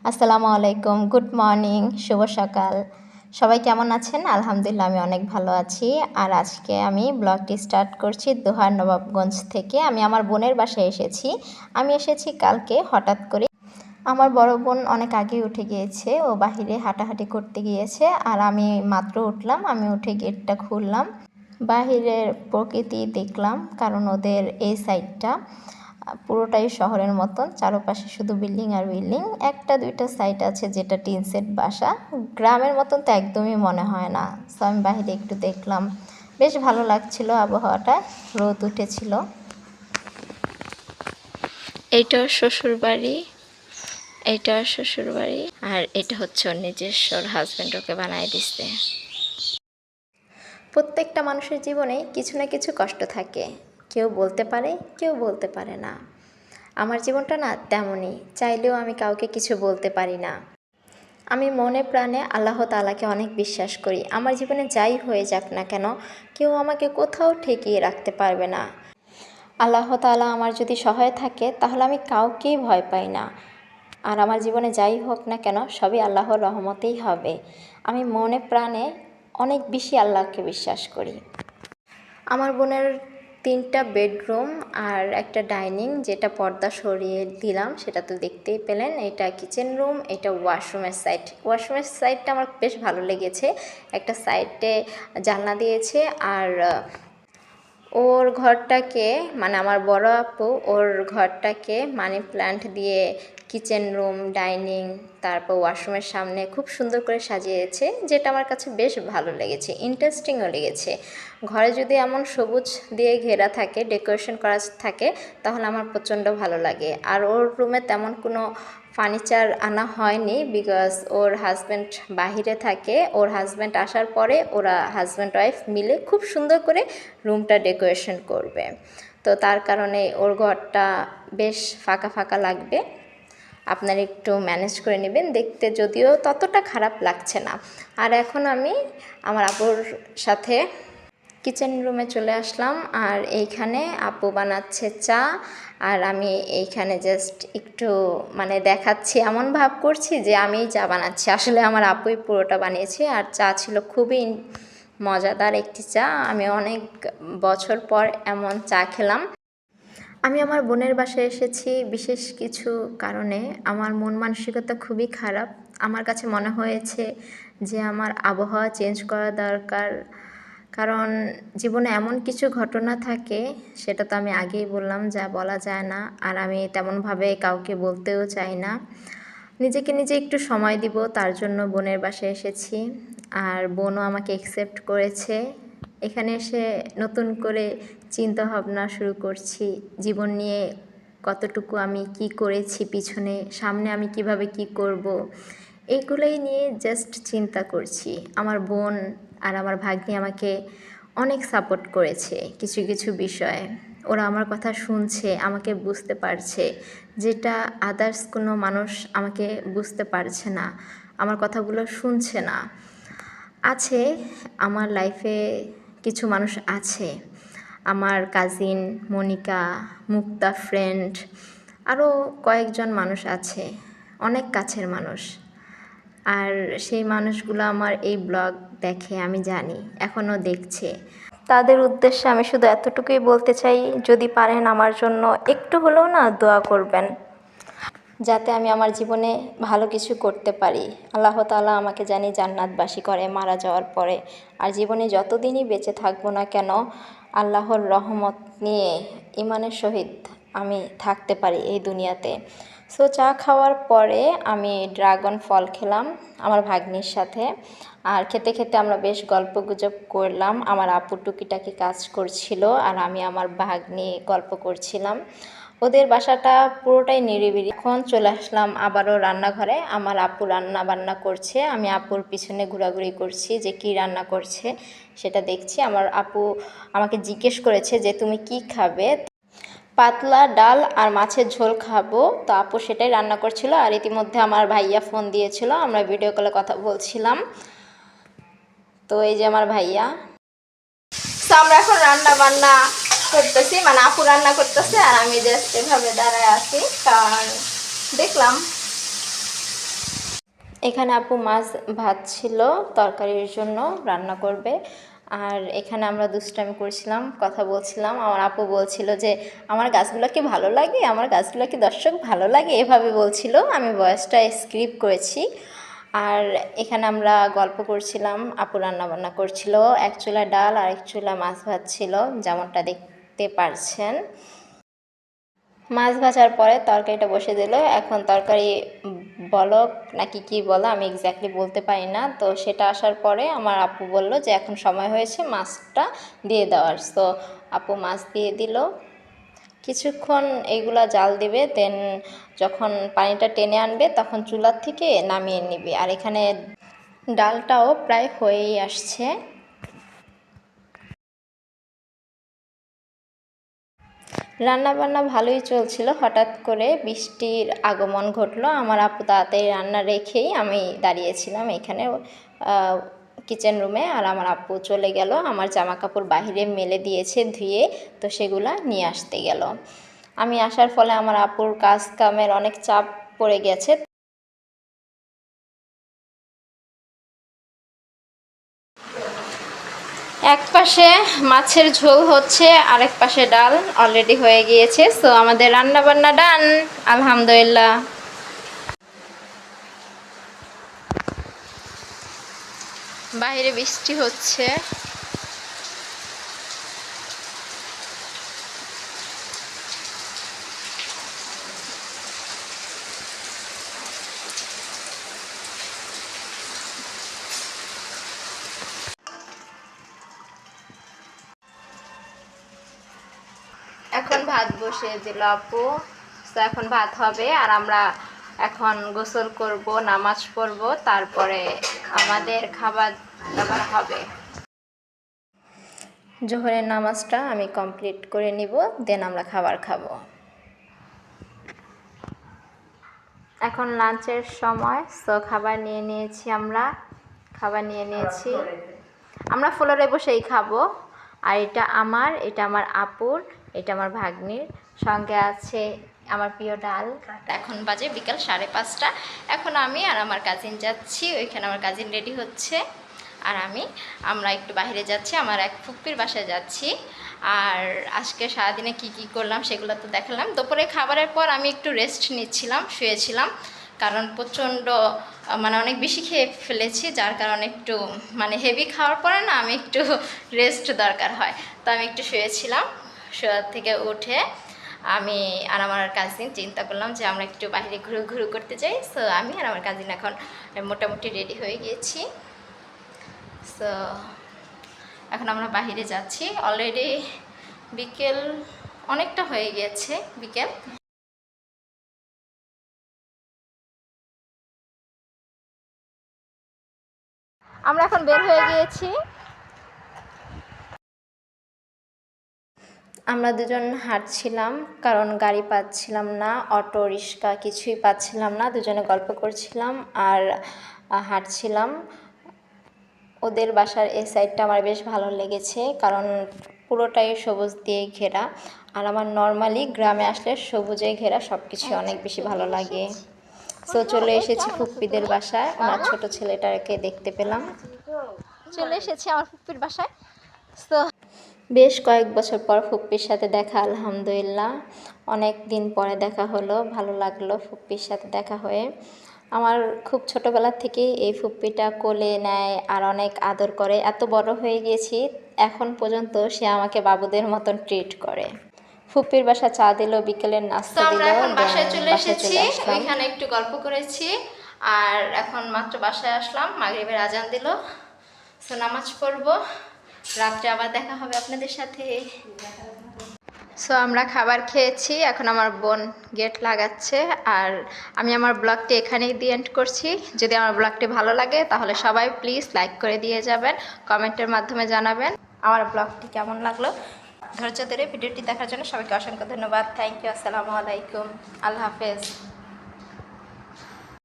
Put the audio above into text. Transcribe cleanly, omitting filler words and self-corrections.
আসসালামু আলাইকুম, good morning, শুভ সকাল। সবাই কেমন আছেন? আলহামদুলিল্লাহ আমি অনেক ভালো আছি। আর আজকে আমি ব্লগটি স্টার্ট করছি দোহার নবাবগঞ্জ থেকে। আমি আমার বোনের বাসায় এসেছি। আমি এসেছি কালকে হঠাৎ করে। আমার বড় বোন অনেক আগেই উঠে গিয়েছে, ও বাহিরে হাঁটাহাঁটি করতে গিয়েছে। আর আমি মাত্র উঠলাম, আমি উঠে গেটটা খুললাম, বাহিরের প্রকৃতি দেখলাম। কারণ ওদের এই সাইডটা পুরোটাই শহরের মতন, চারপাশে শুধু বিল্ডিং আর বিল্ডিং। একটা দুইটা সাইড আছে যেটা টিন সেট বাসা, গ্রামের মতন তো একদমই মনে হয় না। সো আমি বাহিরে একটু দেখলাম, বেশ ভালো লাগছিল আবহাওয়াটা, রোদ উঠেছিল। এইটা ওর শ্বশুর বাড়ি, এইটা ওর শ্বশুর বাড়ি, আর এটা হচ্ছে ওর নিজস্ব হাজব্যান্ড ওকে বানায় দিচ্ছে। প্রত্যেকটা মানুষের জীবনে কিছু না কিছু কষ্ট থাকে, কেউ বলতে পারে, কেউ বলতে পারে না। আমার জীবনটা না তেমনই, চাইলেও আমি কাউকে কিছু বলতে পারি না। আমি মনে প্রাণে আল্লাহ তাআলাকে অনেক বিশ্বাস করি। আমার জীবনে যাই হয়ে যাক না কেন, কেউ আমাকে কোথাও ঠেকিয়ে রাখতে পারবে না। আল্লাহ তাআলা আমার যদি সহায় থাকে তাহলে আমি কাউকেই ভয় পাই না। আর আমার জীবনে যাই হোক না কেন, সবই আল্লাহর রহমতেই হবে। আমি মনে প্রাণে অনেক বেশি আল্লাহকে বিশ্বাস করি। আমার বোনের 3টা বেডরুম আর একটা ডাইনিং, যেটা পর্দা সরিয়ে দিলাম সেটা তো দেখতেই পেলেন। এটা কিচেন রুম, এটা ওয়াশরুমের সাইড। ওয়াশরুমের সাইডটা আমার বেশ ভালো লেগেছে। একটা সাইডে জানলা দিয়েছে। আর ওর ঘরটাকে, মানে আমার বড় আপু ওর ঘরটাকে মানি প্ল্যান্ট দিয়ে কিচেন রুম, ডাইনিং, তারপর ওয়াশরুমের সামনে খুব সুন্দর করে সাজিয়েছে, যেটা আমার কাছে বেশ ভালো লেগেছে, ইন্টারেস্টিংও লেগেছে। ঘরে যদি এমন সবুজ দিয়ে ঘেরা থাকে, ডেকোরেশন করা থাকে, তাহলে আমার প্রচণ্ড ভালো লাগে। আর ওর রুমে তেমন কোনো ফার্নিচার আনা হয়নি, বিকজ ওর হাজব্যান্ড বাহিরে থাকে। ওর হাজব্যান্ড আসার পরে ওরা হাজব্যান্ড ওয়াইফ মিলে খুব সুন্দর করে রুমটা ডেকোরেশন করবে। তো তার কারণে ওর ঘরটা বেশ ফাঁকা ফাঁকা লাগবে। আপনারা একটু ম্যানেজ করে নেবেন, দেখতে যদিও ততটা খারাপ লাগছে না। আর এখন আমি আমার আপুর সাথে কিচেন রুমে চলে আসলাম। আর এইখানে আপু বানাচ্ছে চা, আর আমি এইখানে জাস্ট একটু মানে দেখাচ্ছি, এমন ভাব করছি যে আমিই চা বানাচ্ছি। আসলে আমার আপুই পুরোটা বানিয়েছে। আর চা ছিল খুবই মজাদার একটি চা। আমি অনেক বছর পর এমন চা খেলাম। আমি আমার বোনের বাসায় এসেছি বিশেষ কিছু কারণে। আমার মন মানসিকতা খুবই খারাপ। আমার কাছে মনে হয়েছে যে আমার আবহাওয়া চেঞ্জ করা দরকার। কারণ জীবনে এমন কিছু ঘটনা থাকে, সেটা তো আমি আগেই বললাম, যা বলা যায় না। আর আমি তেমনভাবে কাউকে বলতেও চাই না। নিজেকে নিজে একটু সময় দিব, তার জন্য বোনের বাসায় এসেছি। আর বোনও আমাকে অ্যাকসেপ্ট করেছে। এখানে এসে নতুন করে চিন্তা ভাবনা শুরু করছি জীবন নিয়ে, কতটুকু আমি কি করেছি পিছনে, সামনে আমি কিভাবে কি করব, এইগুলোই নিয়ে জাস্ট চিন্তা করছি। আমার বোন আর আমার ভাগ্নি আমাকে অনেক সাপোর্ট করেছে কিছু কিছু বিষয়ে। ওরা আমার কথা শুনছে, আমাকে বুঝতে পারছে, যেটা আদার্স কোনো মানুষ আমাকে বুঝতে পারছে না, আমার কথাগুলো শুনছে না। আছে আমার লাইফে কিছু মানুষ আছে, আমার কাজিন মনিকা, মুক্তা ফ্রেন্ড, আরও কয়েকজন মানুষ আছে, অনেক কাছের মানুষ। আর সেই মানুষগুলো আমার এই ব্লগ দেখে, আমি জানি এখনও দেখছে। তাদের উদ্দেশ্যে আমি শুধু এতটুকুই বলতে চাই, যদি পারেন আমার জন্য একটু হলেও না দোয়া করবেন, যাতে আমি আমার জীবনে ভালো কিছু করতে পারি। আল্লাহ তাআলা আমাকে জানি জান্নাতবাসী করে মারা যাওয়ার পরে। আর জীবনে যতদিনই বেঁচে থাকবো না কেন, আল্লাহর রহমত নিয়ে ইমানের সহিত আমি থাকতে পারি এই দুনিয়াতে। সো চা খাওয়ার পরে আমি ড্রাগন ফল খেলাম আমার ভাগ্নির সাথে। আর খেতে খেতে আমরা বেশ গল্পগুজব করলাম। আমার আপু টুকিটাকি কাজ করছিল, আর আমি আমার ভাগ্নি গল্প করছিলাম। ওদের বাসাটা পুরোটাই নিরিবিলি। এখন চলে আসলাম আবারও রান্নাঘরে। আমার আপু রান্না বান্না করছে, আমি আপুর পিছনে ঘোরাঘুরি করছি যে কি রান্না করছে সেটা দেখছি। আমার আপু আমাকে জিজ্ঞেস করেছে যে তুমি কি খাবে, পাতলা ডাল আর মাছের ঝোল খাবো। তো আপু সেটাই রান্না করছিল। আর ইতিমধ্যে আমার ভাইয়া ফোন দিয়েছিল, আমরা ভিডিও কলে কথা বলছিলাম। তো এই যে আমার ভাইয়া। তো আমরা এখন রান্না বান্না করতেছি, মানে আপু রান্না করতেছে আর আমি জাস্ট এভাবে দাঁড়ায় আছি। কারণ দেখলাম এখানে আপু মাছ ভাজছিল তরকারির জন্য, রান্না করবে। আর এখানে আমরা দুষ্টামি করছিলাম, কথা বলছিলাম। আমার আপু বলছিল যে আমার গাছগুলো কি ভালো লাগে, আমার গাছগুলো কি দর্শক ভালো লাগে, এভাবে বলছিল। আমি ভয়েসটা স্ক্রিপ্ট করেছি। আর এখানে আমরা গল্প করছিলাম, আপু রান্না বান্না করছিল, এক চুলা ডাল আর এক চুলা মাছ ভাজছিল, যেমনটা দেখতে পারছেন। মাছ ভাজার পরে তরকারিটা বসে দিল। এখন তরকারি বলক নাকি কি বলো, আমি এক্স্যাক্টলি বলতে পারি না। তো সেটা আসার পরে আমার আপু বলল যে এখন সময় হয়েছে মাছটা দিয়ে দেওয়ার। তো আপু মাছ দিয়ে দিল, কিছুক্ষণ এইগুলা জাল দিবে, দেন যখন পানিটা টেনে আনবে তখন চুলার থেকে নামিয়ে নিবে। আর এখানে ডালটাও প্রায় হয়েই আসছে। রান্নাবান্না ভালোই চলছিল, হঠাৎ করে বৃষ্টির আগমন ঘটলো। আমার আপু তাড়াতাড়ি রান্না রেখেই আমি দাঁড়িয়েছিলাম এখানে কিচেন রুমে। আর আমার আপু চলে গেল, আমার জামা কাপড় বাহিরে মেলে দিয়েছে ধুয়ে, তো সেগুলা নিয়ে আসতে গেল। আমি আসার ফলে আমার আপুর কাজ কামের অনেক চাপ পড়ে গেছে। এক পাশে মাছের ঝোল হচ্ছে, আরেক পাশে ডাল অলরেডি হয়ে গিয়েছে। সো আমাদের রান্না বান্না ডান, আলহামদুলিল্লাহ। বাইরে বৃষ্টি হচ্ছে। এখন ভাত বসিয়ে দিল আপু। তো এখন ভাত হবে, আর আমরা এখন গোসল করব, নামাজ পড়ব, তারপরে আমাদের খাবার দাবার হবে। জোহরের নামাজটা আমি কমপ্লিট করে নিব, দেন আমরা খাবার খাবো। এখন লাঞ্চের সময়। সো খাবার নিয়ে নিয়েছি, আমরা আমরা ফ্লোরে বসেই খাবো। আর এটা আমার আপুর, এটা আমার ভাগ্নির, সঙ্গে আছে আমার প্রিয় ডাল। এখন বাজে বিকাল 5:30। এখন আমি আর আমার কাজিন যাচ্ছি, ওইখানে আমার কাজিন রেডি হচ্ছে। আর আমরা একটু বাইরে যাচ্ছি, আমার এক ফুপ্পির বাসায় যাচ্ছি। আর আজকে সারাদিনে কি কি করলাম সেগুলো তো দেখালাম। দুপুরে খাবারের পর আমি একটু রেস্ট নিচ্ছিলাম, শুয়েছিলাম, কারণ প্রচণ্ড অনেক বেশি খেয়ে ফেলেছি, যার কারণে একটু হেভি খাওয়ার পরে না আমি একটু রেস্ট দরকার হয়। তো আমি একটু শুয়েছিলাম। শোয়ার থেকে উঠে আমি আর আমার কাজিন চিন্তা করলাম যে আমরা একটু বাইরে ঘুরু করতে যাই। সো আমি আর আমার কাজিন এখন মোটামুটি রেডি হয়ে গিয়েছি। সো এখন আমরা বাইরে যাচ্ছি। অলরেডি বিকেল অনেকটা হয়ে গিয়েছে, বিকেল। আমরা এখন বের হয়ে গিয়েছি। আমরা দুজন হাঁটছিলাম, কারণ গাড়ি পাচ্ছিলাম না, অটো রিক্সা কিছুই পাচ্ছিলাম না। দুজনে গল্প করছিলাম আর হাঁটছিলাম। ওদের বাসার এই সাইডটা আমার বেশ ভালো লেগেছে, কারণ পুরোটাই সবুজ দিয়ে ঘেরা। আর আমার নর্মালি গ্রামে আসলে সবুজে ঘেরা সব কিছু অনেক বেশি ভালো লাগে। সো চলে এসেছি ফুপ্পিদের বাসায়, ওনার ছোট ছেলেটাকে দেখতে পেলাম। চলে এসেছি আমার ফুপ্পির বাসায়। সো বেশ কয়েক বছর পর ফুপ্পির সাথে দেখা, আলহামদুলিল্লাহ। অনেক দিন পরে দেখা হলো, ভালো লাগলো ফুপ্পির সাথে দেখা হয়ে। আমার খুব ছোটোবেলা থেকেই এই ফুপ্পিটা কোলে নেয় আর অনেক আদর করে। এত বড় হয়ে গিয়েছি, এখন পর্যন্ত সে আমাকে বাবুদের মতন ট্রিট করে। ফুপ্পির বাসা চা দিল, বিকেলের নাস্তা দিল। এখন বাসায় চলে এসেছি, ওইখানে একটু গল্প করেছি। আর এখন মাত্র বাসায় আসলাম, মাগরিবের আজান দিল। সো নামাজ পড়বো, রাত্রে আবার দেখা হবে আপনাদের সাথে। সো আমরা খাবার খেয়েছি, এখন আমার বোন গেট লাগাচ্ছে। আর আমি আমার ব্লগটি এখানেই দিয়ে এন্ড করছি। যদি আমার ব্লগটি ভালো লাগে তাহলে সবাই প্লিজ লাইক করে দিয়ে যাবেন, কমেন্টের মাধ্যমে জানাবেন আমার ব্লগটি কেমন লাগলো। ধৈর্য ধরে ভিডিওটি দেখার জন্য সবাইকে অসংখ্য ধন্যবাদ। Thank you. আসসালামু আলাইকুম। আল্লাহ হাফেজ।